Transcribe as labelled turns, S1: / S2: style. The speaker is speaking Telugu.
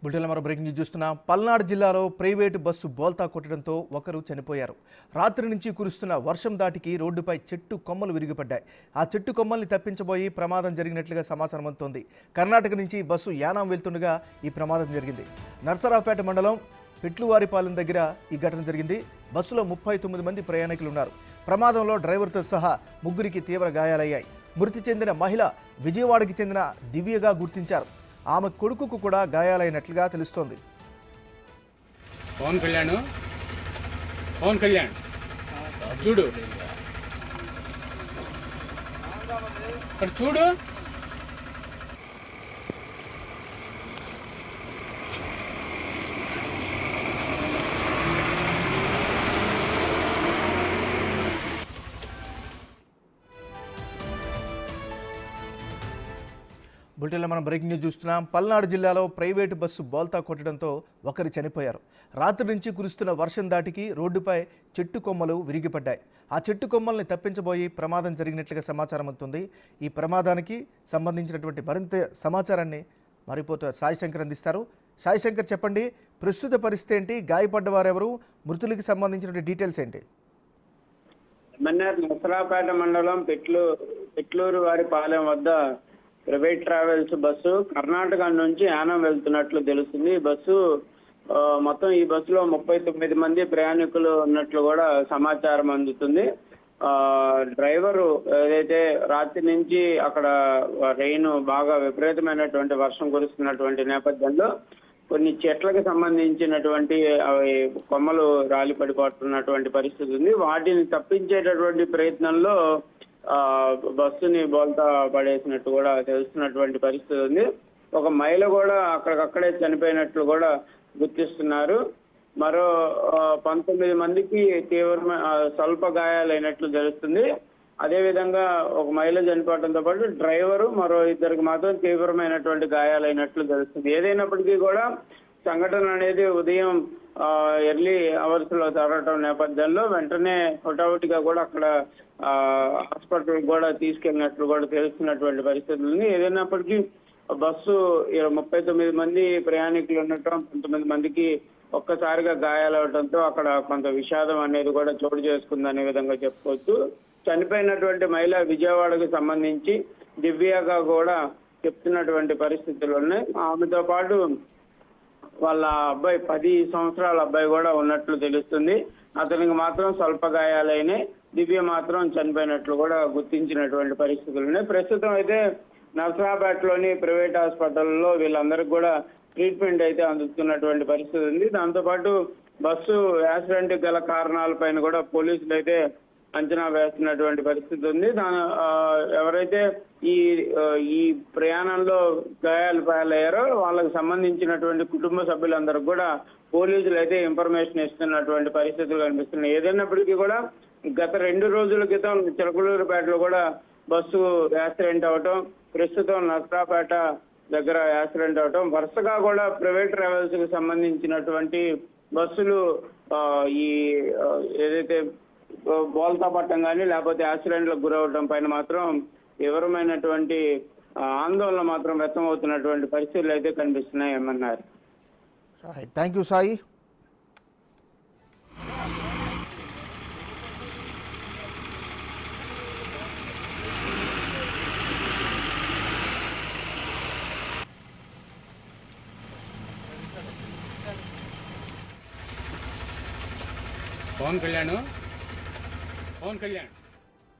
S1: బులెటిన్లో మరో బ్రేకింగ్ న్యూస్ చూస్తున్నాం. పల్నాడు జిల్లాలో ప్రైవేటు బస్సు బోల్తా కొట్టడంతో ఒకరు చనిపోయారు. రాత్రి నుంచి కురుస్తున్న వర్షం దాటికి రోడ్డుపై చెట్టు కొమ్మలు విరిగిపడ్డాయి. ఆ చెట్టు కొమ్మల్ని తప్పించబోయి ప్రమాదం జరిగినట్లుగా సమాచారం అందుతోంది. కర్ణాటక నుంచి బస్సు యానాం వెళ్తుండగా ఈ ప్రమాదం జరిగింది. నర్సరావుపేట మండలం పెట్లువారిపాలెం దగ్గర ఈ ఘటన జరిగింది. బస్సులో 39 మంది ప్రయాణికులు ఉన్నారు. ప్రమాదంలో డ్రైవర్తో సహా ముగ్గురికి తీవ్ర గాయాలయ్యాయి. మృతి చెందిన మహిళ విజయవాడకి చెందిన దివ్యగా గుర్తించారు. ఆమె కొడుకుకు కూడా గాయాలైనట్లుగా తెలుస్తోంది.
S2: పవన్ కళ్యాణ్ చూడు ఇక్కడ చూడు.
S1: బులెటిన్లో మనం బ్రేకింగ్ న్యూస్ చూస్తున్నాం. పల్నాడు జిల్లాలో ప్రైవేటు బస్సు బోల్తా కొట్టడంతో ఒకరు చనిపోయారు. రాత్రి నుంచి కురుస్తున్న వర్షం దాటికి రోడ్డుపై చెట్టు కొమ్మలు విరిగిపడ్డాయి. ఆ చెట్టు కొమ్మల్ని తప్పించబోయి ప్రమాదం జరిగినట్లుగా సమాచారం అందుతుంది. ఈ ప్రమాదానికి సంబంధించినటువంటి మరింత సమాచారాన్ని మరిపోతే సాయిశంకర్ అందిస్తారు. సాయిశంకర్, చెప్పండి, ప్రస్తుత పరిస్థితి ఏంటి? గాయపడ్డ వారెవరు? మృతులకి సంబంధించిన డీటెయిల్స్ ఏంటి?
S3: నర్సరావుపేట మండలం పెట్లూరు వారి పాలెం వద్ద ప్రైవేట్ ట్రావెల్స్ బస్సు కర్ణాటక నుంచి యానం వెళ్తున్నట్లు తెలుస్తుంది. మొత్తం ఈ బస్సులో 39 మంది ప్రయాణికులు ఉన్నట్లు కూడా సమాచారం అందుతుంది. డ్రైవరు ఏదైతే రాత్రి నుంచి అక్కడ రెయిన్ బాగా విపరీతమైనటువంటి వర్షం కురుస్తున్నటువంటి నేపథ్యంలో కొన్ని చెట్లకు సంబంధించినటువంటి కొమ్మలు రాలి పడిపోతున్నటువంటి పరిస్థితి ఉంది. వాటిని తప్పించేటటువంటి ప్రయత్నంలో బస్సుని బోల్తా పడేసినట్టు కూడా తెలుస్తున్నటువంటి పరిస్థితి ఉంది. ఒక మహిళ కూడా అక్కడికక్కడే చనిపోయినట్లు కూడా గుర్తిస్తున్నారు. మరో 19 మందికి స్వల్ప గాయాలైనట్లు తెలుస్తుంది. అదేవిధంగా ఒక మహిళ చనిపోవడంతో పాటు డ్రైవరు మరో ఇద్దరికి మాత్రం తీవ్రమైనటువంటి గాయాలైనట్లు తెలుస్తుంది. ఏదైనప్పటికీ కూడా సంఘటన అనేది ఉదయం ఎర్లీ అవర్స్ లో జరగటం నేపథ్యంలో వెంటనే హుటాహుటిగా కూడా అక్కడ హాస్పిటల్ కూడా తీసుకెళ్ళినట్లు కూడా తెలుస్తున్నటువంటి పరిస్థితులు ఉంది. ఏదైనప్పటికీ బస్సు 39 మంది ప్రయాణికులు ఉండటం, 19 మందికి ఒక్కసారిగా గాయాలవడంతో అక్కడ కొంత విషాదం అనేది కూడా చోటు చేసుకుందనే విధంగా చెప్పుకోవచ్చు. చనిపోయినటువంటి మహిళ విజయవాడకు సంబంధించి దివ్యగా కూడా చెప్తున్నటువంటి పరిస్థితులు ఉన్నాయి. ఆమెతో పాటు వాళ్ళ అబ్బాయి 10 సంవత్సరాల అబ్బాయి కూడా ఉన్నట్లు తెలుస్తుంది. అతనికి మాత్రం స్వల్ప గాయాలైనాయి. దివ్య మాత్రం చనిపోయినట్లు కూడా గుర్తించినటువంటి పరిస్థితులు ఉన్నాయి. ప్రస్తుతం అయితే నర్సరావుపేటలోని ప్రైవేట్ హాస్పిటల్లో వీళ్ళందరికీ కూడా ట్రీట్మెంట్ అయితే అందుతున్నటువంటి పరిస్థితి ఉంది. దాంతోపాటు బస్సు యాక్సిడెంట్ గల కారణాలపైన కూడా పోలీసులు అయితే అంచనా వేస్తున్నటువంటి పరిస్థితి ఉంది. ఎవరైతే ఈ ప్రయాణంలో పాలయ్యారో వాళ్ళకి సంబంధించినటువంటి కుటుంబ సభ్యులందరూ కూడా పోలీసులు అయితే ఇన్ఫర్మేషన్ ఇస్తున్నటువంటి పరిస్థితులు కనిపిస్తున్నాయి. ఏదైనప్పటికీ కూడా గత 2 రోజుల క్రితం చిలకలూరుపేటలో కూడా బస్సు యాక్సిడెంట్ అవటం, ప్రస్తుతం నర్సరావుపేట దగ్గర యాక్సిడెంట్ అవటం, వరుసగా కూడా ప్రైవేట్ ట్రావెల్స్ కి సంబంధించినటువంటి బస్సులు ఏదైతే బోల్తా పట్టం కానీ లేకపోతే యాక్సిడెంట్లకు గురవడం పైన మాత్రం తీవ్రమైనటువంటి ఆందోళన మాత్రం వ్యక్తమవుతున్నటువంటి పరిస్థితులు అయితే కనిపిస్తున్నాయి ఏమన్నారు.
S1: Thank you Sai.
S2: పవన్ కళ్యాణ్